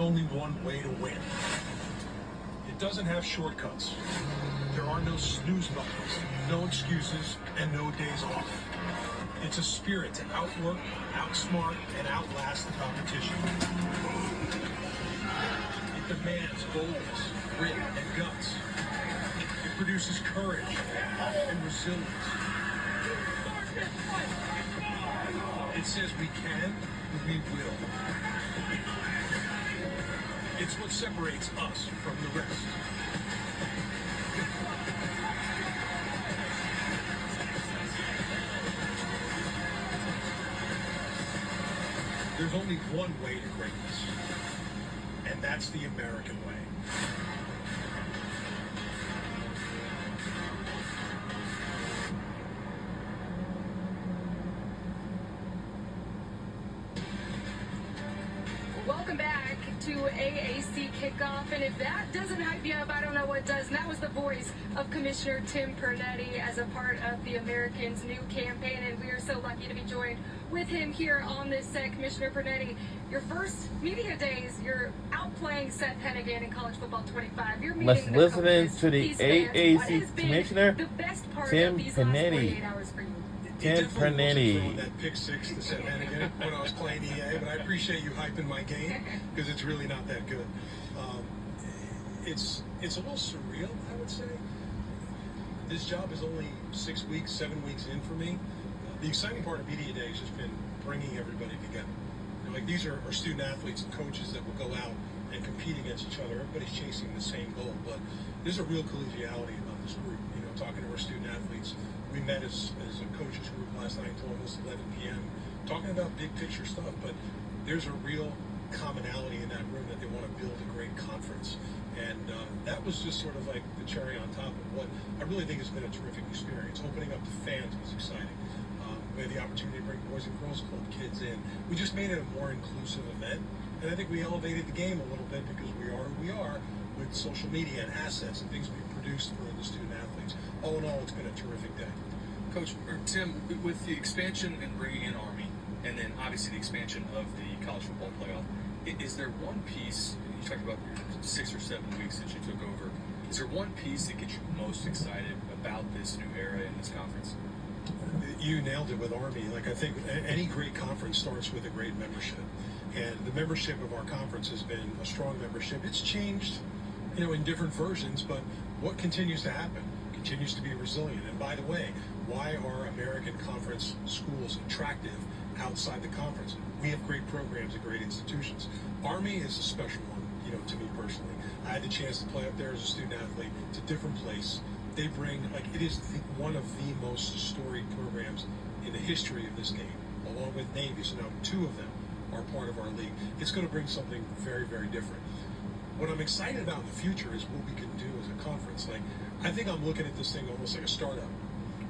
only one way to win. It doesn't have shortcuts. There are no snooze buttons, no excuses, and no days off. It's a spirit to outwork, outsmart, and outlast the competition. It demands boldness, grit, and guts. It produces courage and resilience. It says we can, we will. It's what separates us from the rest. There's only one way to greatness, and that's the American way. Welcome back to AAC Kickoff, and if that doesn't hype you up, I don't know what does. And that was the voice of Commissioner Tim Pernetti as a part of the Americans' new campaign, and we are so lucky to be joined with him here on this set. Commissioner Pernetti, your first media days, you're outplaying Seth Hennigan in College Football 25. You're meeting Let's the listen coaches, to the these fans. What AAC has been Commissioner the best part Tim of these Pernetti. last 48 hours for you? Tim Pernetti. Throwing that pick six to Seth Hennigan when I was playing EA, but I appreciate you hyping my game because it's really not that good. It's a little surreal, I would say. This job is only 6 weeks, 7 weeks in for me. The exciting part of Media Day has just been bringing everybody together. You know, like these are student athletes and coaches that will go out and compete against each other. Everybody's chasing the same goal, but there's a real collegiality about this group. You know, talking to our student athletes, we met as a coaches group last night until almost 11 p.m. talking about big picture stuff, but there's a real commonality in that room that they want to build a great conference. And that was just sort of like the cherry on top of what I really think has been a terrific experience. Opening up to fans was exciting. We had the opportunity to bring Boys and Girls Club kids in. We just made it a more inclusive event. And I think we elevated the game a little bit because we are who we are with social media and assets and things being produced for the student athletes. All in all, it's been a terrific day. Coach, or Tim, with the expansion and bringing in Army, and then obviously the expansion of the college football playoff, is there one piece, you talked about your 6 or 7 weeks that you took over, is there one piece that gets you most excited about this new era in this conference? You nailed it with Army. Like, I think any great conference starts with a great membership. And the membership of our conference has been a strong membership. It's changed, you know, in different versions, but what continues to happen continues to be resilient. And by the way, why are American Conference schools attractive outside the conference? We have great programs and great institutions. Army is a special one, you know, to me personally. I had the chance to play up there as a student athlete. It's a different place. They bring, like, it is one of the most storied programs in the history of this game, along with Navy. So now 2 of them are part of our league. It's going to bring something very, very different. What I'm excited about in the future is what we can do as a conference. Like, I think I'm looking at this thing almost like a startup,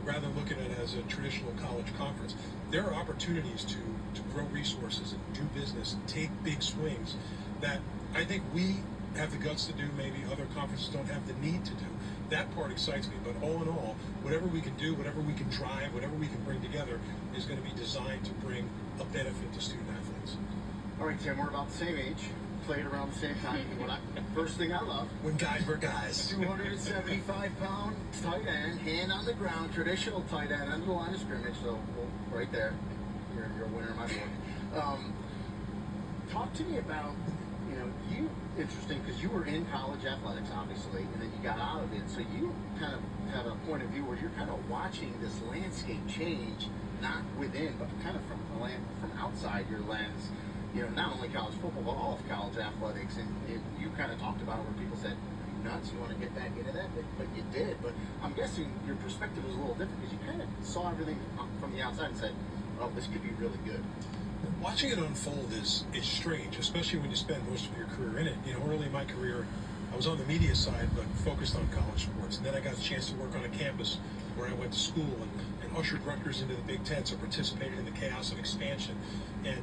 rather than looking at it as a traditional college conference. There are opportunities to grow resources and do business and take big swings that I think we have the guts to do, maybe other conferences don't have the need to do. That part excites me, but all in all, whatever we can do, whatever we can drive, whatever we can bring together is going to be designed to bring a benefit to student athletes. All right, Tim, we're about the same age, played around the same time. First thing I love. When guys were guys. 275-pound tight end, hand on the ground, traditional tight end under the line of scrimmage, so right there, you're a winner in my book. Talk to me about, you know, interesting, because you were in college athletics, obviously, and then you got out of it, so you kind of have a point of view where you're kind of watching this landscape change, not within, but kind of from outside your lens. You know, not only college football, but all of college athletics. And you kind of talked about it where people said, "Are you nuts? You want to get back into that?" But you did. But I'm guessing your perspective was a little different because you kind of saw everything from the outside and said, "Oh, this could be really good." Watching it unfold is strange, especially when you spend most of your career in it. You know, early in my career, I was on the media side, but focused on college sports. And then I got a chance to work on a campus where I went to school and ushered Rutgers into the Big Ten, so participated in the chaos of expansion. And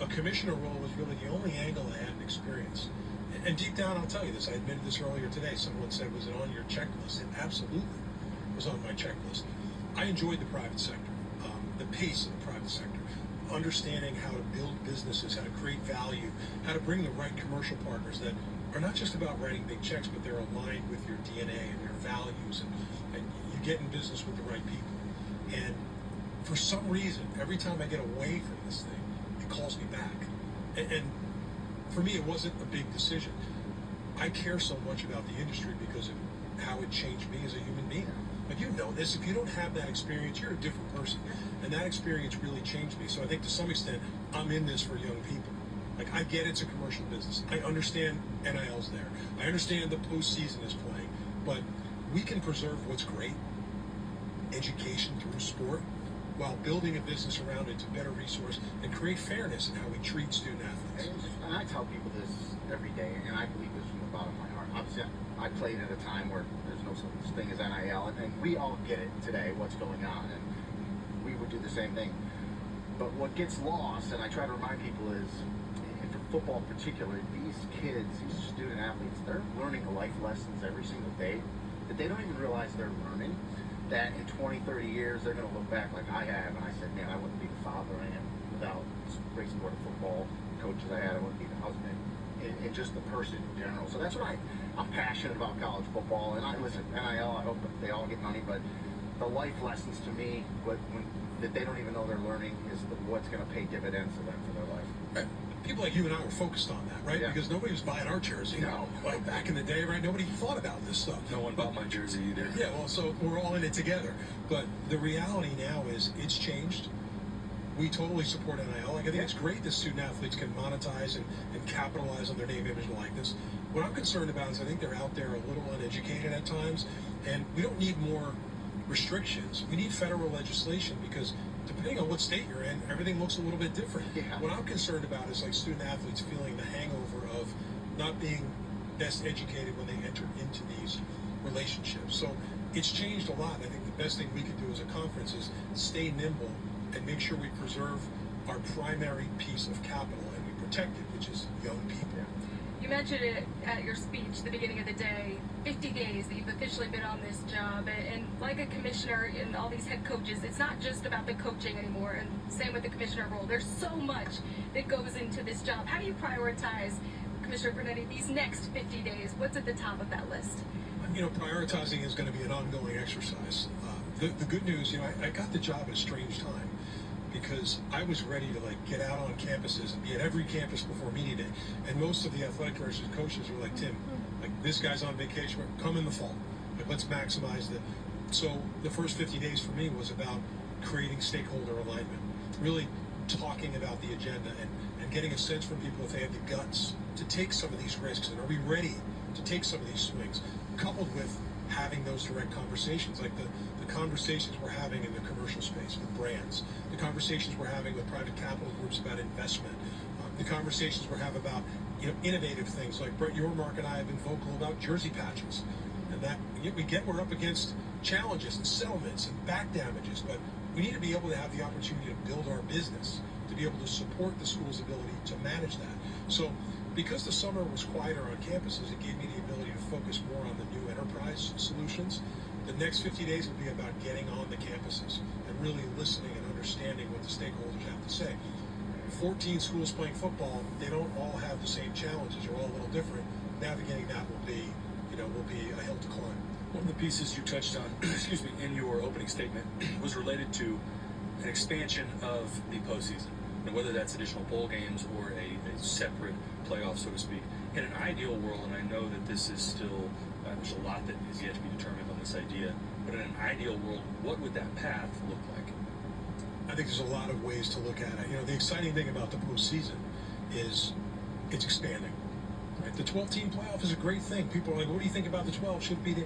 a commissioner role was really the only angle I had an experience. And deep down, I'll tell you this, I admitted this earlier today. Someone said, was it on your checklist? It absolutely was on my checklist. I enjoyed the private sector, the pace of the private sector. understanding how to build businesses, how to create value, how to bring the right commercial partners that are not just about writing big checks, but they're aligned with your DNA and your values, and you get in business with the right people. And for some reason, every time I get away from this thing, it calls me back. And for me, it wasn't a big decision. I care so much about the industry because of how it changed me as a human being. Like, you know this, if you don't have that experience, you're a different person. And that experience really changed me. So I think to some extent, I'm in this for young people. Like, I get it's a commercial business. I understand NIL's there. I understand the postseason is playing. But we can preserve what's great, education through sport, while building a business around it to better resource and create fairness in how we treat student athletes. And I tell people this every day, and I believe this from the bottom of my heart. Obviously, I played at a time where there's no such thing as NIL, and we all get it today, what's going on, and we would do the same thing. But what gets lost, and I try to remind people, is, and for football in particular, these kids, these student athletes, they're learning life lessons every single day that they don't even realize they're learning. That in 20, 30 years, they're going to look back like I have, and I said, man, I wouldn't be the father I am without great sport of football coaches I had. I wouldn't be the husband, and just the person in general. So that's why I'm passionate about college football. And I listen, NIL, I hope that they all get money, but the life lessons to me, that they don't even know they're learning, is what's going to pay dividends to them for their life. Right. People like you and I were focused on that, right? Yeah. Because nobody was buying our jersey. No. Like back in the day, right? Nobody thought about this stuff. No one bought my jersey either. Yeah, well, so we're all in it together. But the reality now is it's changed. We totally support NIL. Like, I think it's great that student athletes can monetize and capitalize on their name, image, and likeness. What I'm concerned about is I think they're out there a little uneducated at times, and we don't need more restrictions. We need federal legislation because depending on what state you're in, everything looks a little bit different. Yeah. What I'm concerned about is like student athletes feeling the hangover of not being best educated when they enter into these relationships. So it's changed a lot. And I think the best thing we can do as a conference is stay nimble and make sure we preserve our primary piece of capital and we protect it, which is young people. You mentioned it at your speech at the beginning of the day, 50 days that you've officially been on this job. And like a commissioner and all these head coaches, it's not just about the coaching anymore. And same with the commissioner role. There's so much that goes into this job. How do you prioritize, Commissioner Pernetti, these next 50 days? What's at the top of that list? You know, prioritizing is going to be an ongoing exercise. The good news, you know, I got the job at a strange time because I was ready to like get out on campuses and be at every campus before media day. And most of the athletic directors and coaches were like, Tim, like this guy's on vacation, come in the fall. Like let's maximize the. So the first 50 days for me was about creating stakeholder alignment, really talking about the agenda and getting a sense from people if they have the guts to take some of these risks and are we ready to take some of these swings, coupled with having those direct conversations, like the conversations we're having in the commercial space with brands, the conversations we're having with private capital groups about investment, the conversations we're having about innovative things like Brett Yormark and I have been vocal about jersey patches, and that we're up against challenges and settlements and back damages, but we need to be able to have the opportunity to build our business, to be able to support the school's ability to manage that. So because the summer was quieter on campuses, it gave me the ability to focus more on the new enterprise solutions. The next 50 days will be about getting on the campuses and really listening and understanding what the stakeholders have to say. 14 schools playing football, they don't all have the same challenges. They're all a little different. Navigating that will be a hill to climb. One of the pieces you touched on, excuse me, in your opening statement was related to an expansion of the postseason, and whether that's additional bowl games or a separate playoff, so to speak. In an ideal world, and I know that this is still, there's a lot that is yet to be determined on this idea, but in an ideal world, what would that path look like? I think there's a lot of ways to look at it. You know, the exciting thing about the postseason is it's expanding. Right? The 12-team playoff is a great thing. People are like, what do you think about the 12? Should be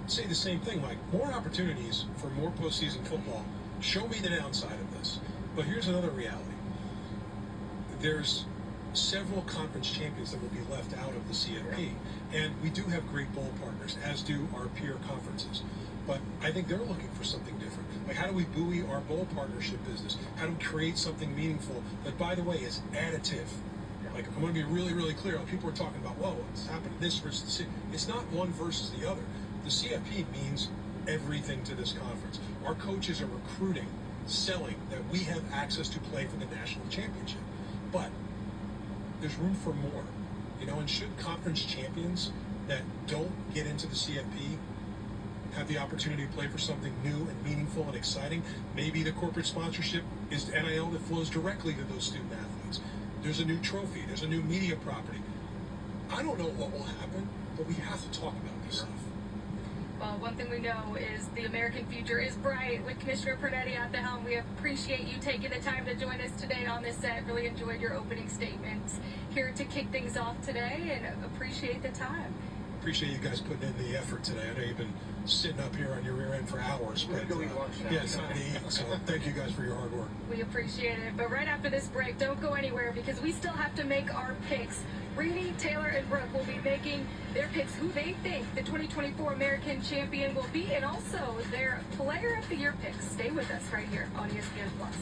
say the same thing, Mike. More opportunities for more postseason football. Show me the downside of this. But here's another reality. There's several conference champions that will be left out of the CFP. And we do have great bowl partners, as do our peer conferences. But I think they're looking for something different. Like, how do we buoy our bowl partnership business? How do we create something meaningful that, by the way, is additive? Like, I'm going to be really, really clear. People are talking about, whoa, what's happened to this versus the CFP. It's not one versus the other. The CFP means everything to this conference. Our coaches are recruiting selling that we have access to play for the national championship. But there's room for more, you know, and should conference champions that don't get into the CFP have the opportunity to play for something new and meaningful and exciting? Maybe the corporate sponsorship is NIL that flows directly to those student athletes. There's a new trophy, there's a new media property. I don't know what will happen, but we have to talk about this stuff. Well, one thing we know is the American future is bright with Commissioner Pernetti at the helm. We appreciate you taking the time to join us today on this set. Really enjoyed your opening statements here to kick things off today, and appreciate the time. Appreciate you guys putting in the effort today. I know you've been sitting up here on your rear end for hours, We're but gonna go eat lunch now. yeah, it's time to eat. So thank you guys for your hard work. We appreciate it. But right after this break, don't go anywhere because we still have to make our picks. Reedy, Taylor, and Brooke will be making their picks who they think the 2024 American champion will be, and also their Player of the Year picks. Stay with us right here on ESPN Plus.